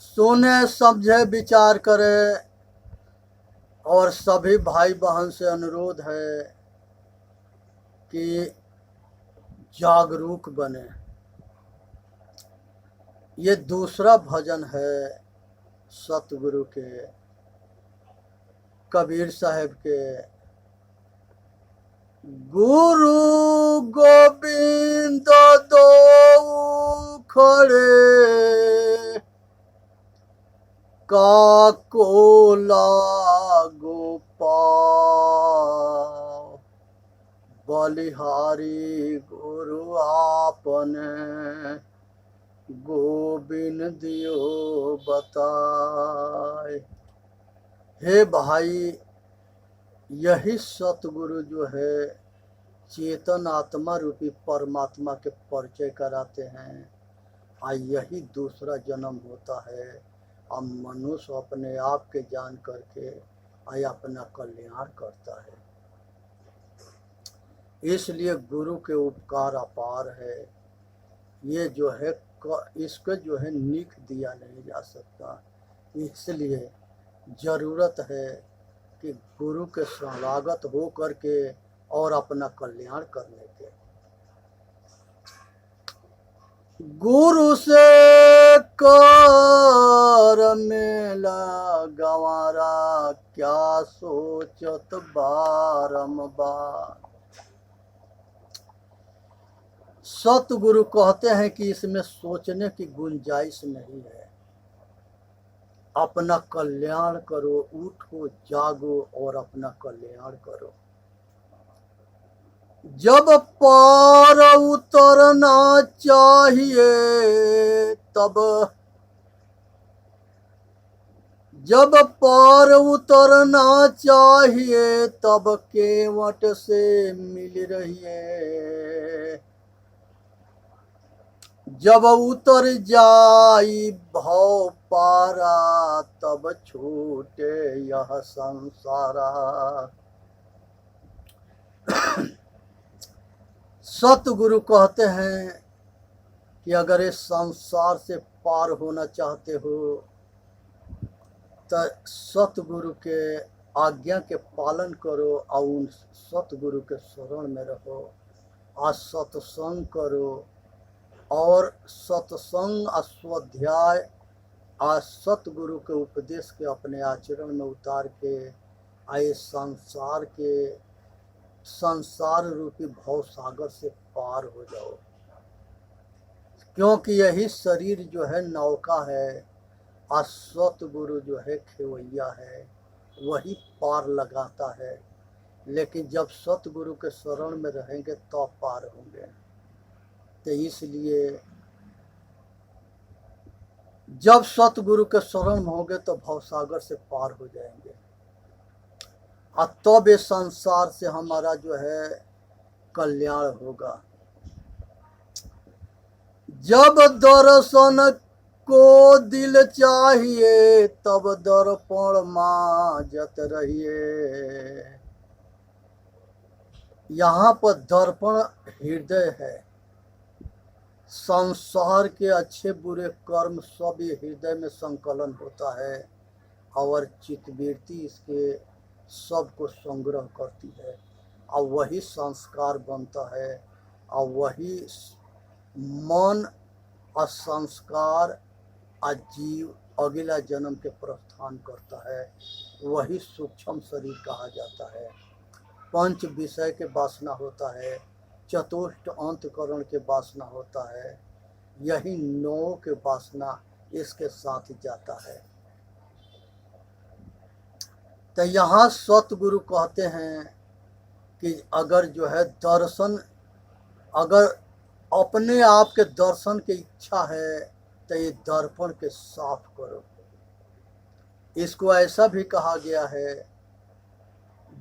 सुने समझे विचार करे और सभी भाई बहन से अनुरोध है कि जागरूक बने। ये दूसरा भजन है सतगुरु के, कबीर साहब के। गुरु गोविंद दो खड़े काको लागो पाओ, बलिहारी गुरु आपने गोविंद दियो बताए। हे भाई, यही सतगुरु जो है चेतन आत्मा रूपी परमात्मा के परिचय कराते हैं। यही दूसरा जन्म होता है। अब मनुष्य अपने आप के जान करके अपना कल्याण करता है। इसलिए गुरु के उपकार अपार है। ये जो है इसको जो है नीक दिया नहीं जा सकता। इसलिए जरूरत है कि गुरु के शरणागत हो करके और अपना कल्याण करने के। गुरु से कर मेला गंवारा, क्या सोचत बारंबार। सतगुरु कहते हैं कि इसमें सोचने की गुंजाइश नहीं है। अपना कल्याण करो, उठो जागो और अपना कल्याण करो। जब पार उतरना चाहिए जब पार उतरना चाहिए तब केवट से मिल रही है। जब उतर जाई भव पारा तब छूटे यह संसारा। सतगुरु कहते हैं कि अगर इस संसार से पार होना चाहते हो तो सतगुरु के आज्ञा के पालन करो और उन सतगुरु के शरण में रहो। आज सत्संग करो और सत्संग स्वाध्याय आज सतगुरु के उपदेश के अपने आचरण में उतार के आए संसार रूपी भव सागर से पार हो जाओ। क्योंकि यही शरीर जो है नौका है और सतगुरु जो है खेवैया है, वही पार लगाता है। लेकिन जब सतगुरु के शरण में रहेंगे तो पार होंगे। तो इसलिए जब सतगुरु के शरण में होंगे तो भवसागर से पार हो जाएंगे और तब इस संसार से हमारा जो है कल्याण होगा। जब दर्शन को दिल चाहिए तब दर्पण मांजत रहिए। यहाँ पर दर्पण हृदय है। संसार के अच्छे बुरे कर्म सब ये हृदय में संकलन होता है और चित्तवृत्ति इसके सब को संग्रह करती है और वही संस्कार बनता है और वही मन और संस्कार और जीव अगला जन्म के प्रस्थान करता है। वही सूक्ष्म शरीर कहा जाता है। पंच विषय के वासना होता है, चतुष्ट अंतकरण के वासना होता है, यही नौ के वासना इसके साथ जाता है। तो यहाँ सतगुरु कहते हैं कि अगर जो है दर्शन, अगर अपने आप के दर्शन की इच्छा है तो ये दर्पण के साफ करो। इसको ऐसा भी कहा गया है,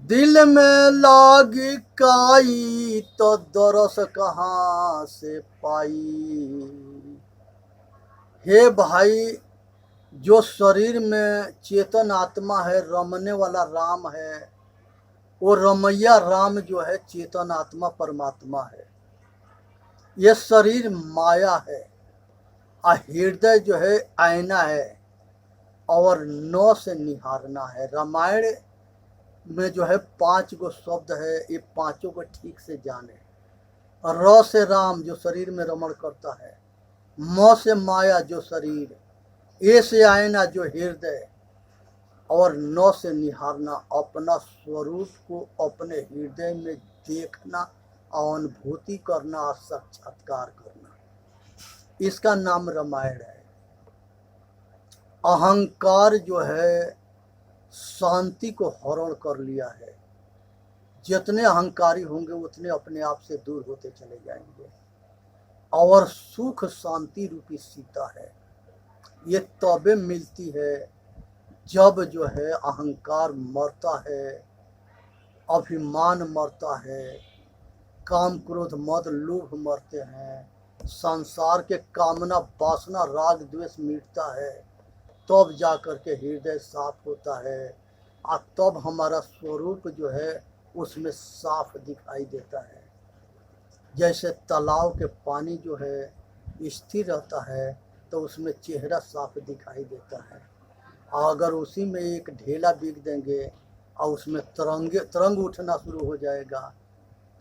दिल में लागी काई तो दरस कहाँ से पाई। हे भाई, जो शरीर में चेतन आत्मा है, रमने वाला राम है, वो रमैया राम जो है चेतन आत्मा परमात्मा है। ये शरीर माया है और हृदय जो है आईना है। और नौ से निहारना है। रामायण में जो है 5 गो शब्द है, ये पांचों को ठीक से जाने। र से राम जो शरीर में रमण करता है, म से माया जो शरीर, ए से आयना जो हृदय, और नौ से निहारना अपना स्वरूप को अपने हृदय में देखना, अनुभूति करना और साक्षात्कार करना, इसका नाम रामायण है। अहंकार जो है शांति को हरण कर लिया है। जितने अहंकारी होंगे उतने अपने आप से दूर होते चले जाएंगे। और सुख शांति रूपी सीता है, ये तबे मिलती है जब जो है अहंकार मरता है, अभिमान मरता है, काम क्रोध मद लोभ मरते हैं, संसार के कामना वासना राग द्वेष मिटता है, तब जाकर के हृदय साफ होता है और तब हमारा स्वरूप जो है उसमें साफ दिखाई देता है। जैसे तालाब के पानी जो है स्थिर रहता है तो उसमें चेहरा साफ दिखाई देता है। अगर उसी में एक ढेला बिग देंगे और उसमें तरंग उठना शुरू हो जाएगा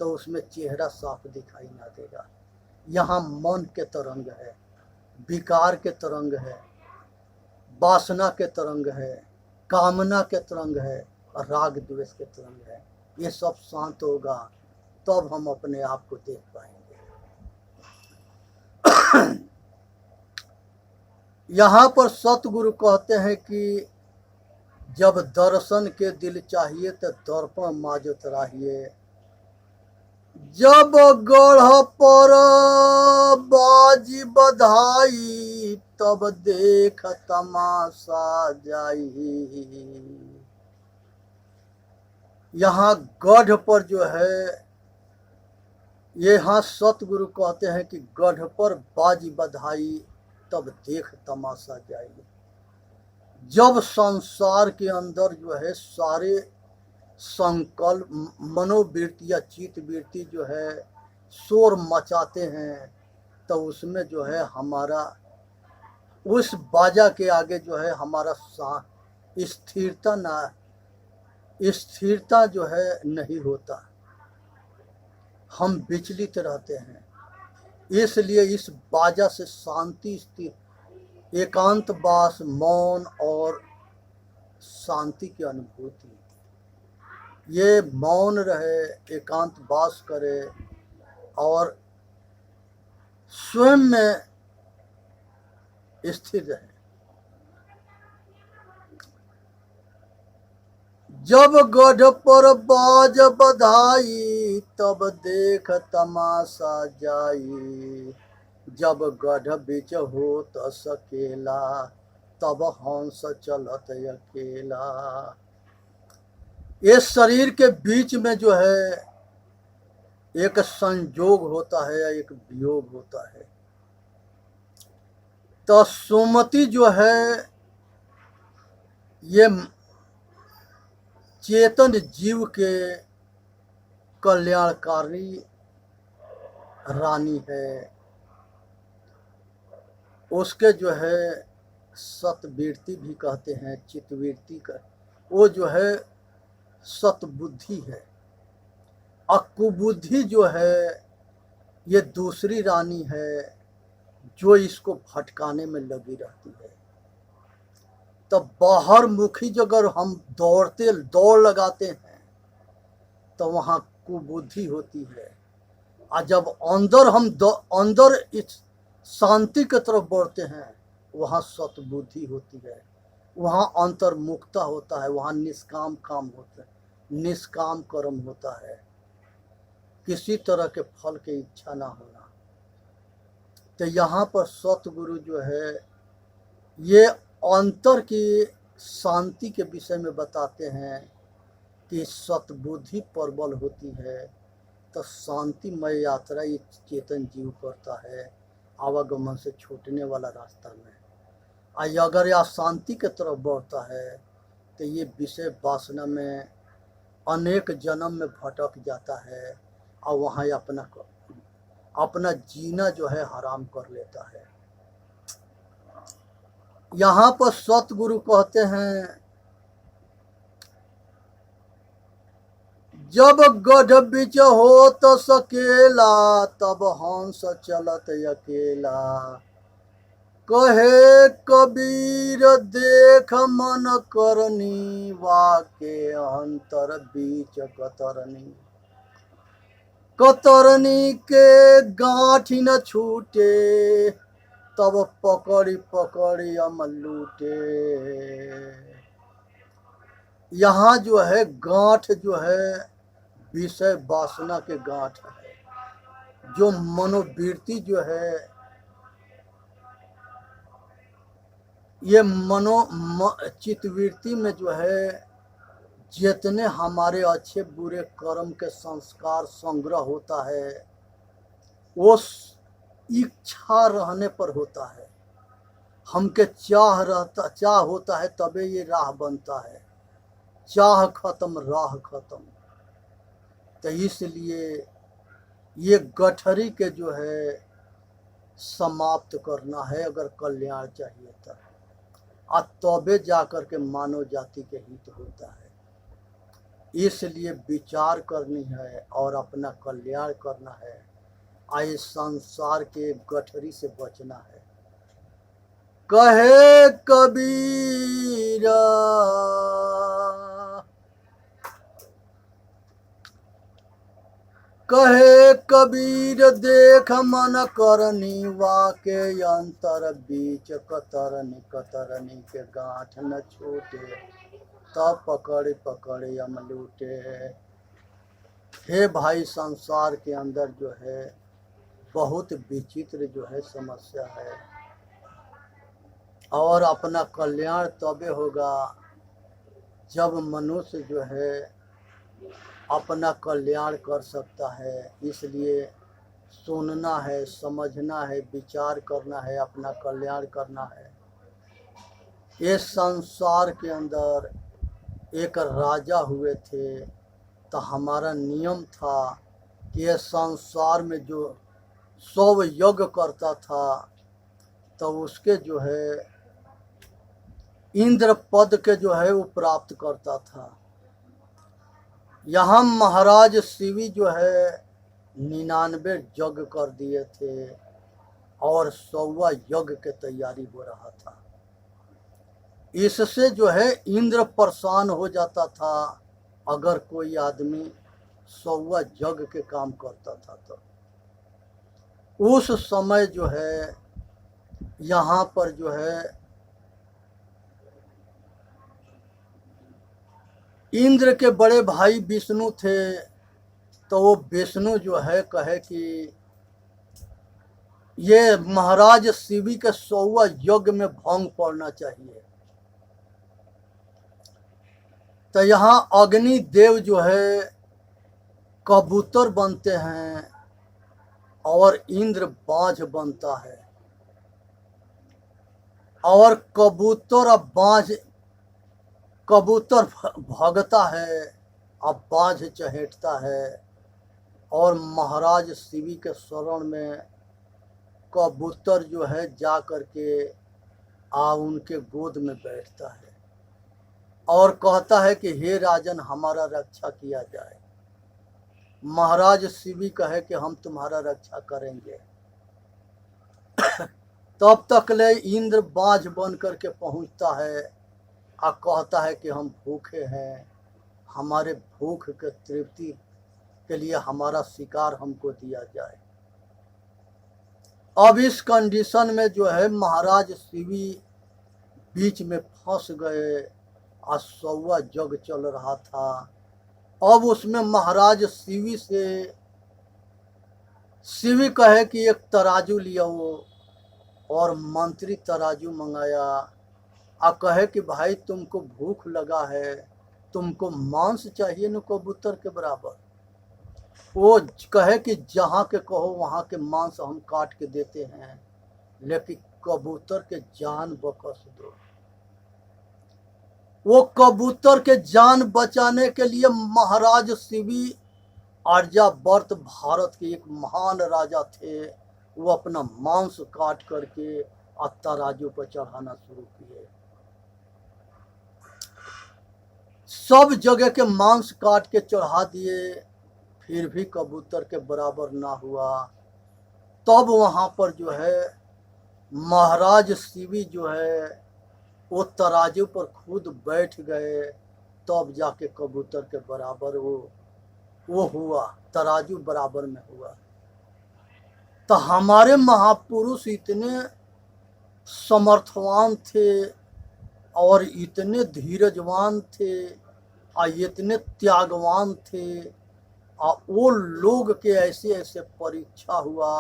तो उसमें चेहरा साफ दिखाई ना देगा। यहाँ मन के तरंग है, विकार के तरंग है, वासना के तरंग है, कामना के तरंग है और राग द्वेष के तरंग है। ये सब शांत होगा तब हम अपने आप को देख पाएंगे। यहाँ पर सतगुरु कहते हैं कि जब दर्शन के दिल चाहिए तो दर्पण माजो तराहिए, जब गढ़ पर बाजी बधाई तब देख तमाशा जाई। यहाँ गढ़ पर जो है, यहाँ सतगुरु कहते हैं कि गढ़ पर बाजी बधाई तब देख तमाशा जाई। जब संसार के अंदर जो है सारे संकल्प मनोवृत्ति या चित्त वृत्ति जो है शोर मचाते हैं तो उसमें जो है हमारा उस बाजा के आगे जो है हमारा स्थिरता जो है नहीं होता, हम विचलित रहते हैं। इसलिए इस बाजा से शांति, स्थिर एकांतवास, मौन और शांति की अनुभूति, ये मौन रहे, एकांतवास करे और स्वयं में स्थिर रहे। जब गढ़ पर बाज बधाई तब देख तमाशा जाई, जब गढ़ बिच हो तो सकेला तब हंस चलत अकेला। इस शरीर के बीच में जो है एक संयोग होता है, एक वियोग होता है। तो सुमति जो है ये चेतन जीव के कल्याणकारी रानी है। उसके जो है सतवृत्ति भी कहते हैं, चित्तवृत्ति का वो जो है सतबुद्धि है। अकुबुद्धि जो है ये दूसरी रानी है जो इसको भटकाने में लगी रहती है। तो बाहर मुखी जगह हम दौड़ लगाते हैं तो वहाँ कुबुद्धि होती है, और जब अंदर इस शांति की तरफ बढ़ते हैं वहाँ सतबुद्धि होती है, वहाँ अंतर्मुखता होता है, वहाँ निष्काम काम होता है, निष्काम कर्म होता है, किसी तरह के फल की इच्छा ना होना। तो यहाँ पर सतगुरु जो है ये अंतर की शांति के विषय में बताते हैं कि सतबुद्धि प्रबल होती है तो शांतिमय यात्रा ये चेतन जीव करता है आवागमन से छूटने वाला रास्ता में। अगर यह शांति की तरफ बढ़ता है तो ये विषय वासना में अनेक जन्म में भटक जाता है और वहाँ अपना जीना जो है हराम कर लेता है। यहाँ पर सतगुरु कहते हैं, जब गढ़ बिच हो तो सकेला, तब हंस चलत अकेला। कहे कबीर देख मन करनी, वाके अंतर बीच कतरनी। कतरनी के गांठी न छूटे, तब पकड़ी पकड़ी हम लूटे। यहाँ जो है गांठ जो है विषय वासना के गांठ है, जो मनोवृत्ति जो है ये चित्तवृत्ति में जो है जितने हमारे अच्छे बुरे कर्म के संस्कार संग्रह होता है वो इच्छा रहने पर होता है। हमके चाह होता है तबे ये राह बनता है। चाह खत्म राह खत्म। तो इसलिए ये गठरी के जो है समाप्त करना है अगर कल्याण चाहिए तो, तबे जाकर के मानव जाति के हित होता है। इसलिए विचार करनी है और अपना कल्याण करना है। आए संसार के गठरी से बचना है। कहे कबीर कहे कबीर देख मन करनी, वाके अंतर बीच कतरनी। कतरनी के गांठ न छूटे, तब पकड़ पकड़ हम लूटे। हे भाई, संसार के अंदर जो है बहुत विचित्र जो है समस्या है, और अपना कल्याण तबे होगा जब मनुष्य जो है अपना कल्याण कर सकता है। इसलिए सुनना है, समझना है, विचार करना है, अपना कल्याण करना है। इस संसार के अंदर एक राजा हुए थे, तो हमारा नियम था कि यह संसार में जो 100 यज्ञ करता था तो उसके जो है इंद्र पद के जो है वो प्राप्त करता था। यहाँ महाराज शिवी जो है 99 यज्ञ कर दिए थे और 100वां यज्ञ के तैयारी हो रहा था। इससे जो है इंद्र परेशान हो जाता था अगर कोई आदमी 100वां यज्ञ के काम करता था। तो उस समय जो है यहाँ पर जो है इंद्र के बड़े भाई विष्णु थे, तो वो विष्णु जो है कहे कि ये महाराज शिवी के 100वां यज्ञ में भंग पड़ना चाहिए। तो यहाँ अग्नि देव जो है कबूतर बनते हैं और इंद्र बाज बनता है, और कबूतर अब बाज, कबूतर भागता है अब बाज चहेटता है, और महाराज शिवी के शरण में कबूतर जो है जा करके उनके गोद में बैठता है और कहता है कि हे राजन, हमारा रक्षा किया जाए। महाराज शिवी कहे कि हम तुम्हारा रक्षा करेंगे। तब तक ले इंद्र बाज बन करके पहुंचता है और कहता है कि हम भूखे हैं, हमारे भूख के तृप्ति के लिए हमारा शिकार हमको दिया जाए। अब इस कंडीशन में जो है महाराज शिवी बीच में फंस गए और 100वां यज्ञ चल रहा था। अब उसमें महाराज शिवी कहे कि एक तराजू लिया वो, और मंत्री तराजू मंगाया और कहे कि भाई तुमको भूख लगा है, तुमको मांस चाहिए न कबूतर के बराबर। वो कहे कि जहाँ के कहो वहाँ के मांस हम काट के देते हैं, लेकिन कबूतर के जान बकस दो। वो कबूतर के जान बचाने के लिए महाराज शिवी आर्यावर्त भारत के एक महान राजा थे, वो अपना मांस काट करके और तराजू पर चढ़ाना शुरू किए। सब जगह के मांस काट के चढ़ा दिए, फिर भी कबूतर के बराबर ना हुआ। तब वहाँ पर जो है महाराज शिवी जो है वो तराजू पर खुद बैठ गए, तब जाके कबूतर के बराबर वो हुआ, तराजू बराबर में हुआ। तो हमारे महापुरुष इतने समर्थवान थे और इतने धीरजवान थे और इतने त्यागवान थे, और वो लोग के ऐसे ऐसे परीक्षा हुआ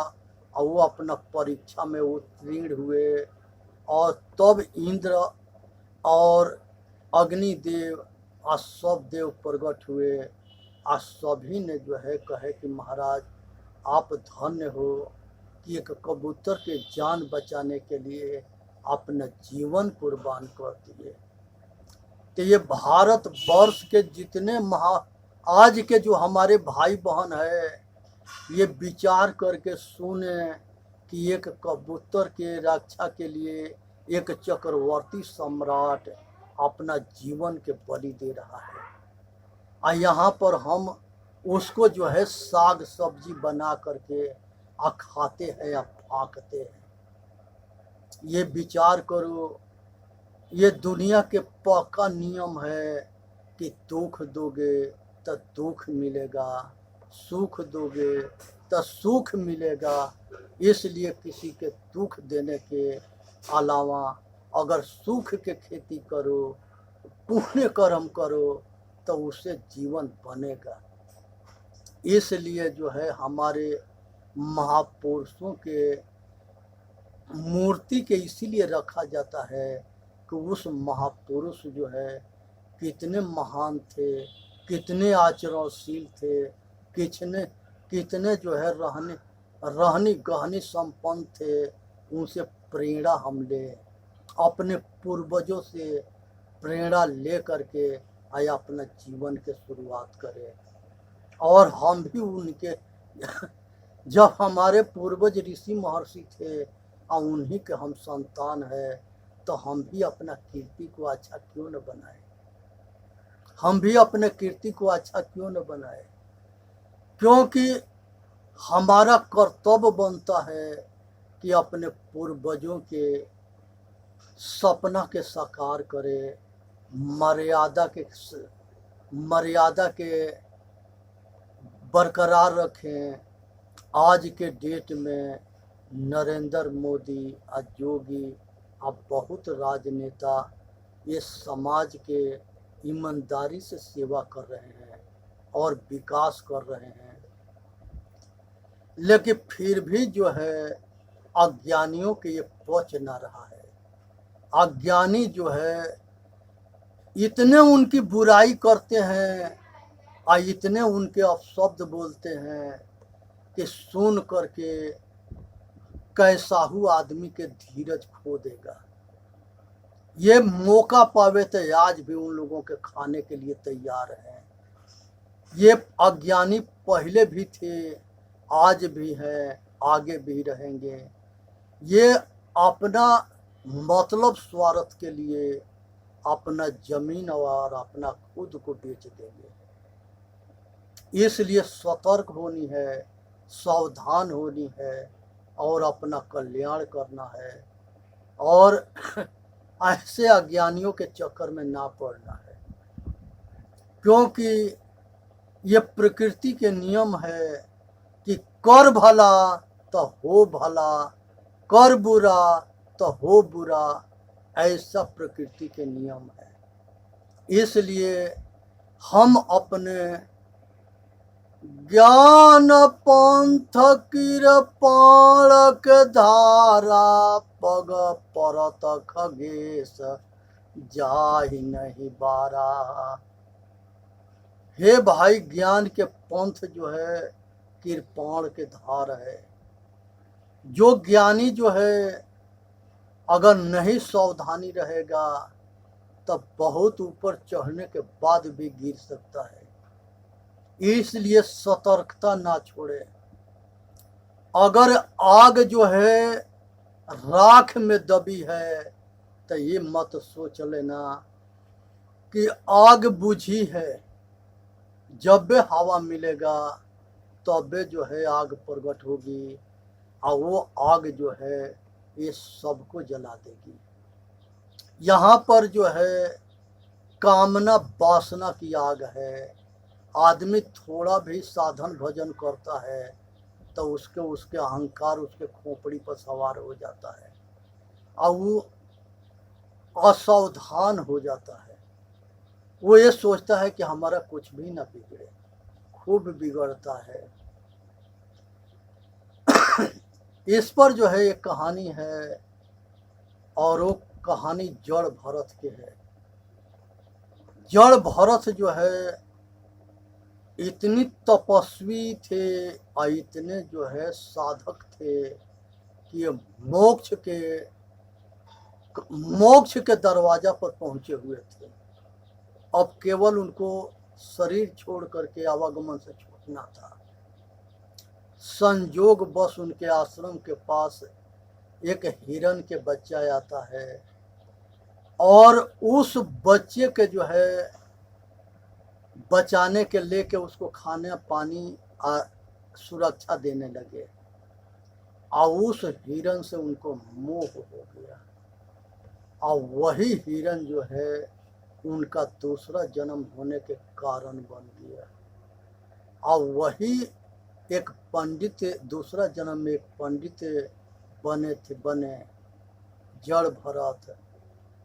और वो अपना परीक्षा में उत्तीर्ण हुए। और तब इंद्र और अग्निदेव और सब देव प्रकट हुए और सभी ने जो है कहे कि महाराज आप धन्य हो कि एक कबूतर के जान बचाने के लिए अपना जीवन कुर्बान कर दिए। तो ये भारत वर्ष के जितने आज के जो हमारे भाई बहन है, ये विचार करके सुने कि एक कबूतर के रक्षा के लिए एक चक्रवर्ती सम्राट अपना जीवन के बलि दे रहा है, और यहाँ पर हम उसको जो है साग सब्जी बना करके खाते हैं या फाँकते हैं। ये विचार करो, ये दुनिया के पक्का नियम है कि दुख दोगे तो दुख मिलेगा, सुख दोगे तो सुख मिलेगा। इसलिए किसी के दुख देने के अलावा अगर सुख के खेती करो, पुण्य कर्म करो, तो उससे जीवन बनेगा। इसलिए जो है हमारे महापुरुषों के मूर्ति के इसीलिए रखा जाता है कि उस महापुरुष जो है कितने महान थे, कितने आचरणशील थे, कितने जो है रहनी गहनी संपन्न थे। उनसे प्रेरणा हम ले, अपने पूर्वजों से प्रेरणा ले करके आया अपना जीवन के शुरुआत करें। और हम भी उनके जब हमारे पूर्वज ऋषि महर्षि थे और उन्हीं के हम संतान है, तो हम भी अपना कीर्ति को अच्छा क्यों न बनाए, हम भी अपने कीर्ति को अच्छा क्यों न बनाए। क्योंकि हमारा कर्तव्य बनता है कि अपने पूर्वजों के सपना के साकार करें, मर्यादा के बरकरार रखें। आज के डेट में नरेंद्र मोदी और योगी अब बहुत राजनेता ये समाज के ईमानदारी से सेवा कर रहे हैं और विकास कर रहे हैं, लेकिन फिर भी जो है अज्ञानियों के ये पच ना रहा है। अज्ञानी जो है इतने उनकी बुराई करते हैं और इतने उनके अपशब्द बोलते हैं कि सुन करके कैसाहू आदमी के धीरज खो देगा। ये मौका पावे तो आज भी उन लोगों के खाने के लिए तैयार हैं। ये अज्ञानी पहले भी थे, आज भी हैं, आगे भी रहेंगे। ये अपना मतलब स्वार्थ के लिए अपना जमीन और अपना खुद को बेच देंगे। इसलिए सतर्क होनी है, सावधान होनी है और अपना कल्याण करना है और ऐसे अज्ञानियों के चक्कर में ना पड़ना है। क्योंकि ये प्रकृति के नियम है कि कर भला तो हो भला, कर बुरा तो हो बुरा, ऐसा प्रकृति के नियम है। इसलिए हम अपने ज्ञान पंथ कृपाणक धारा पग परत खगेश जाहि नहीं बारा। हे भाई, ज्ञान के पंथ जो है कृपाण के धार है। जो ज्ञानी जो है अगर नहीं सावधानी रहेगा तब बहुत ऊपर चढ़ने के बाद भी गिर सकता है। इसलिए सतर्कता ना छोड़े। अगर आग जो है राख में दबी है, तो ये मत सोच लेना कि आग बुझी है। जब भी हवा मिलेगा तब जो है आग प्रकट होगी, और वो आग जो है ये सबको जला देगी। यहाँ पर जो है कामना वासना की आग है। आदमी थोड़ा भी साधन भजन करता है तो उसके अहंकार उसके खोपड़ी पर सवार हो जाता है और वो असावधान हो जाता है। वो ये सोचता है कि हमारा कुछ भी ना बिगड़े, खूब बिगड़ता है। इस पर जो है एक कहानी है, और वो कहानी जड़ भरत के है। जड़ भरत जो है इतनी तपस्वी थे और इतने जो है साधक थे कि ये मोक्ष के दरवाजा पर पहुंचे हुए थे। अब केवल उनको शरीर छोड़ करके आवागमन से छूटना था। संजोग बस उनके आश्रम के पास एक हिरण के बच्चा आता है, और उस बच्चे के जो है बचाने के लेके उसको खाने पानी सुरक्षा देने लगे, और उस हिरण से उनको मोह हो गया, और वही हिरण जो है उनका दूसरा जन्म होने के कारण बन गया। और वही एक पंडित, दूसरा जन्म में एक पंडित बने जड़ भरत,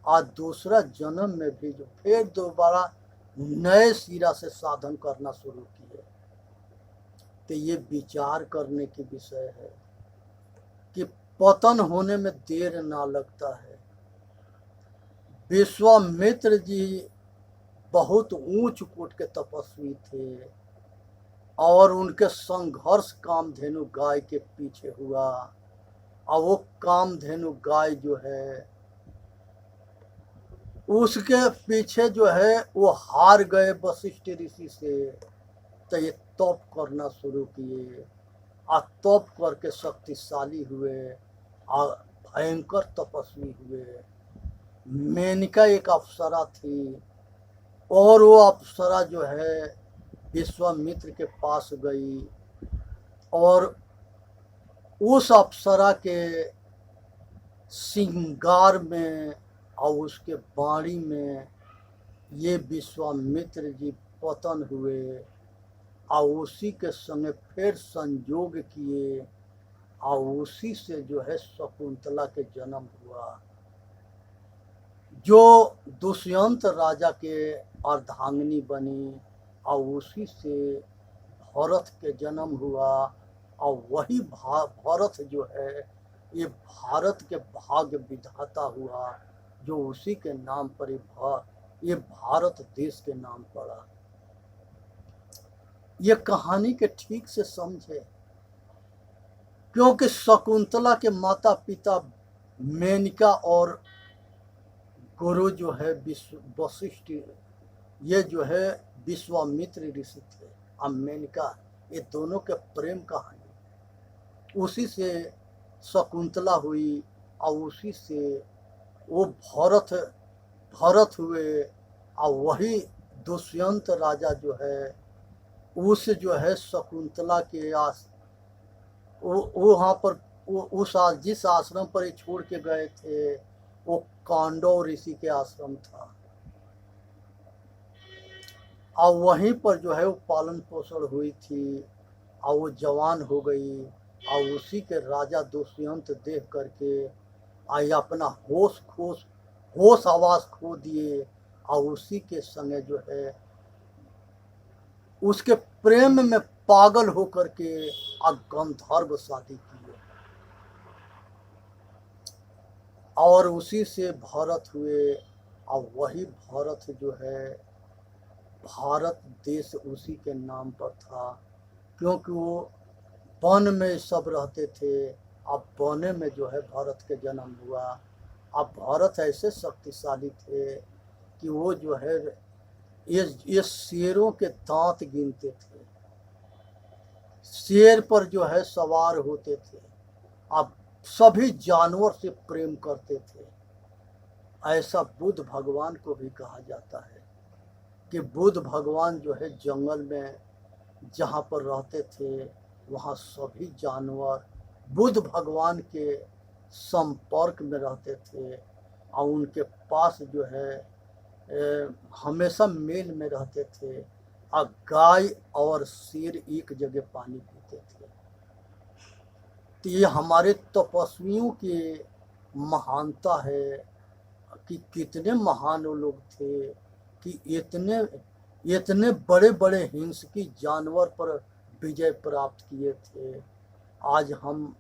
और दूसरा जन्म में भी जो फिर दोबारा नए सिरा से साधन करना शुरू किए। तो ये विचार करने की विषय है कि पतन होने में देर ना लगता है। विश्वामित्र जी बहुत ऊंच कोट के तपस्वी थे, और उनके संघर्ष कामधेनु गाय के पीछे हुआ, और वो कामधेनु गाय जो है उसके पीछे जो है वो हार गए वशिष्ठ ऋषि से। तो ये तप करना शुरू किए, और तप करके शक्तिशाली हुए और भयंकर तपस्वी हुए। मेनका एक अप्सरा थी, और वो अप्सरा जो है विश्वामित्र के पास गई, और उस अप्सरा के श्रृंगार में और उसके वाणी में ये विश्वामित्र जी पतन हुए, और उसी के संगे फिर संयोग किए, और उसी से जो है शकुंतला के जन्म हुआ, जो दुष्यंत राजा के अर्धांगिनी बनी, और उसी से भरत के जन्म हुआ। और वही भरत जो है ये भारत के भाग्य विधाता हुआ, जो उसी के नाम पर ये भारत देश के नाम पड़ा। ये कहानी के ठीक से समझे, क्योंकि शकुंतला के माता पिता मेनका और गुरु जो है वशिष्ठ, ये जो है विश्वामित्र ऋषि थे। और मेनका, ये दोनों के प्रेम कहानी, उसी से शकुंतला हुई, और उसी से वो भरत हुए, और वही दुष्यंत राजा जो है उस जो है शकुंतला के वहाँ पर जिस आश्रम पर ये छोड़ के गए थे वो कांडव ऋषि के आश्रम था, और वहीं पर जो है वो पालन पोषण हुई थी, और वो जवान हो गई, और उसी के राजा दुष्यंत देख करके आई अपना होश आवास खो दिए, और उसी के संगे जो है उसके प्रेम में पागल होकर के गंधर्व शादी किए, और उसी से भरत हुए। और वही भरत जो है भारत देश उसी के नाम पर था, क्योंकि वो वन में सब रहते थे। अब वने में जो है भरत के जन्म हुआ। अब भरत ऐसे शक्तिशाली थे कि वो जो है ये शेरों के दांत गिनते थे, शेर पर जो है सवार होते थे। अब सभी जानवर से प्रेम करते थे। ऐसा बुद्ध भगवान को भी कहा जाता है कि बुद्ध भगवान जो है जंगल में जहाँ पर रहते थे वहाँ सभी जानवर बुद्ध भगवान के संपर्क में रहते थे और उनके पास जो है हमेशा मेल में रहते थे। और गाय और शेर एक जगह पानी पीते थे। तो ये हमारे तपस्वियों की महानता है कि कितने महान वो लोग थे कि इतने बड़े बड़े हिंसकी जानवर पर विजय प्राप्त किए थे। आज हम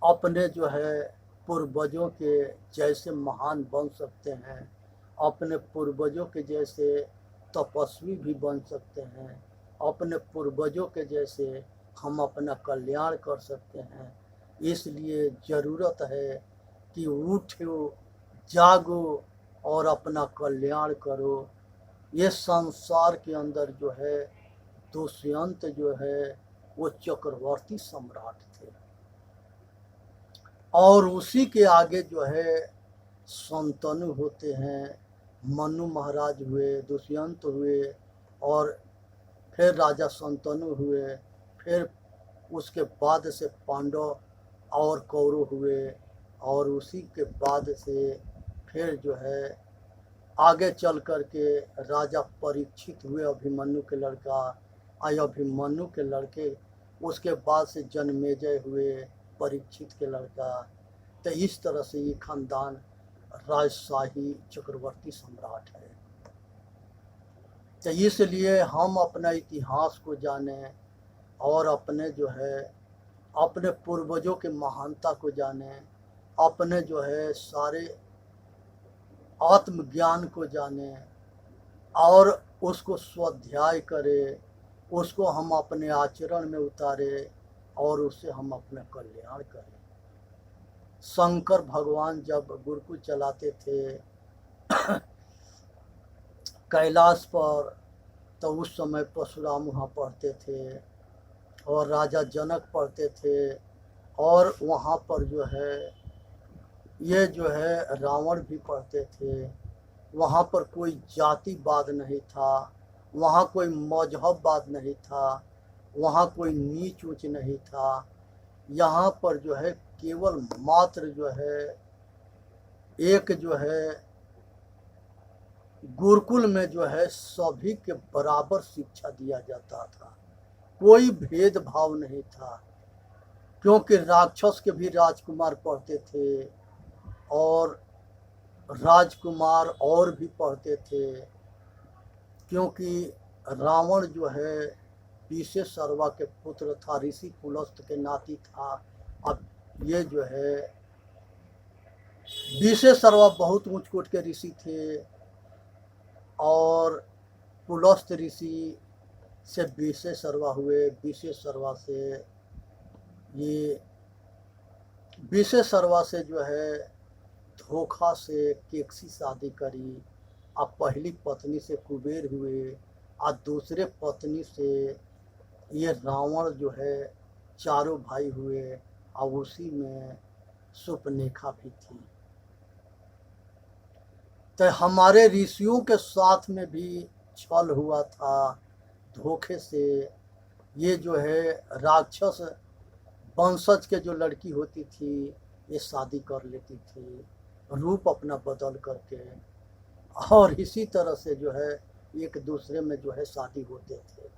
अपने जो है पूर्वजों के जैसे महान बन सकते हैं, अपने पूर्वजों के जैसे तपस्वी भी बन सकते हैं, अपने पूर्वजों के जैसे हम अपना कल्याण कर सकते हैं। इसलिए ज़रूरत है कि उठो, जागो और अपना कल्याण करो। ये संसार के अंदर जो है दुष्यंत जो है वो चक्रवर्ती सम्राट थे और उसी के आगे जो है संतनु होते हैं। मनु महाराज हुए, दुष्यंत हुए और फिर राजा संतनु हुए, फिर उसके बाद से पांडव और कौरव हुए और उसी के बाद से फिर जो है आगे चल कर के राजा परीक्षित हुए, अभिमन्यु के लड़का। अभिमन्यु के लड़के उसके बाद से जन्मेजय हुए, परीक्षित के लड़का। तो इस तरह से ये खानदान राजशाही चक्रवर्ती सम्राट है। तो इसलिए हम अपना इतिहास को जानें और अपने जो है अपने पूर्वजों के महानता को जानें, अपने जो है सारे आत्मज्ञान को जानें और उसको स्वाध्याय करें, उसको हम अपने आचरण में उतारें और उससे हम अपना कल्याण करें। शंकर भगवान जब गुरुकुल चलाते थे कैलाश पर, तो उस समय परशुराम वहाँ पढ़ते थे और राजा जनक पढ़ते थे और वहाँ पर जो है ये जो है रावण भी पढ़ते थे। वहाँ पर कोई जातिवाद नहीं था, वहाँ कोई मजहबवाद नहीं था, वहाँ कोई नीच ऊंच नहीं था। यहाँ पर जो है केवल मात्र जो है एक जो है गुरुकुल में जो है सभी के बराबर शिक्षा दिया जाता था, कोई भेदभाव नहीं था। क्योंकि राक्षस के भी राजकुमार पढ़ते थे और राजकुमार और भी पढ़ते थे, क्योंकि रावण जो है विशेषरवा के पुत्र था, ऋषि पुलस्त के नाती था। अब ये जो है विशेषरवा बहुत ऊंच कोट के ऋषि थे और पुलस्त ऋषि से विशेषरवा हुए। विशेषरवा से जो है धोखा से केकसी शादी करी। अब पहली पत्नी से कुबेर हुए और दूसरे पत्नी से ये रावण जो है चारों भाई हुए और उसी में सुपनेखा भी थी। तो हमारे ऋषियों के साथ में भी छल हुआ था, धोखे से। ये जो है राक्षस वंशज के जो लड़की होती थी ये शादी कर लेती थी रूप अपना बदल करके, और इसी तरह से जो है एक दूसरे में जो है शादी होते थे।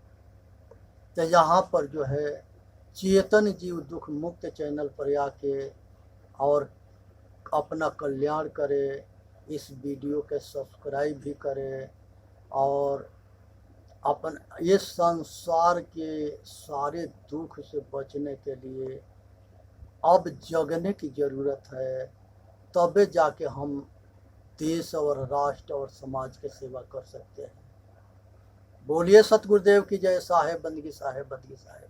तो यहाँ पर जो है चेतन जीव दुख मुक्त चैनल पर आके और अपना कल्याण करे, इस वीडियो के सब्सक्राइब भी करें और अपन ये संसार के सारे दुख से बचने के लिए अब जगने की ज़रूरत है, तबे जाके हम देश और राष्ट्र और समाज की सेवा कर सकते हैं। बोलिए सतगुरुदेव की जय। साहेब बंदगी, साहेब बंदगी, साहेब।